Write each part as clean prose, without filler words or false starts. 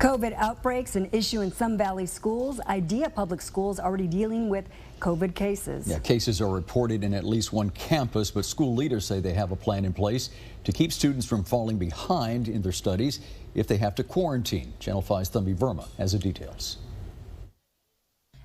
COVID outbreaks, an issue in some Valley schools. Idea Public Schools already dealing with COVID cases. Yeah, cases are reported in at least one campus, but school leaders say they have a plan in place to keep students from falling behind in their studies if they have to quarantine. Channel 5's Thambi Verma has the details.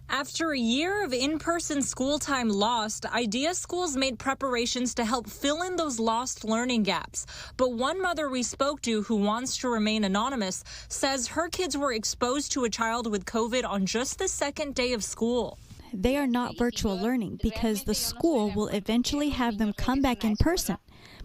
After a year of in-person school time lost, Idea Schools made preparations to help fill in those lost learning gaps. But one mother we spoke to, who wants to remain anonymous, says her kids were exposed to a child with COVID on just the second day of school. They are not virtual learning because the school will eventually have them come back in person.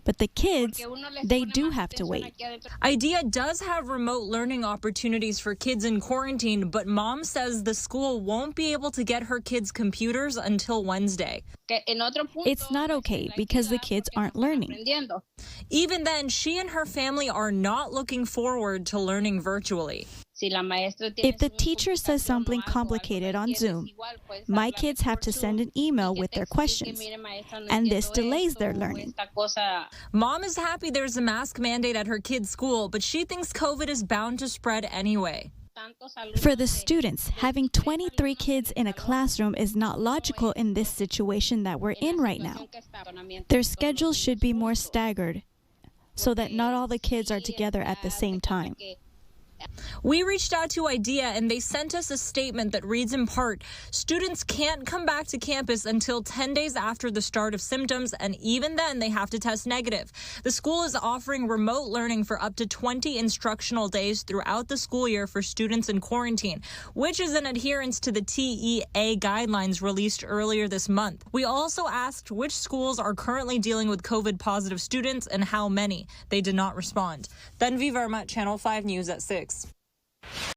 But the kids, they do have to wait. Idea does have remote learning opportunities for kids in quarantine, but mom says the school won't be able to get her kids' computers until Wednesday. It's not okay because the kids aren't learning. Even then, she and her family are not looking forward to learning virtually. If the teacher says something complicated on Zoom, my kids have to send an email with their questions, and this delays their learning. Mom is happy there's a mask mandate at her kids' school, but she thinks COVID is bound to spread anyway. For the students, having 23 kids in a classroom is not logical in this situation that we're in right now. Their schedules should be more staggered so that not all the kids are together at the same time. We reached out to Idea and they sent us a statement that reads in part, students can't come back to campus until 10 days after the start of symptoms, and even then they have to test negative. The school is offering remote learning for up to 20 instructional days throughout the school year for students in quarantine, which is in adherence to the TEA guidelines released earlier this month. We also asked which schools are currently dealing with COVID-positive students and how many. They did not respond. Thambi Verma, Channel 5 News at 6.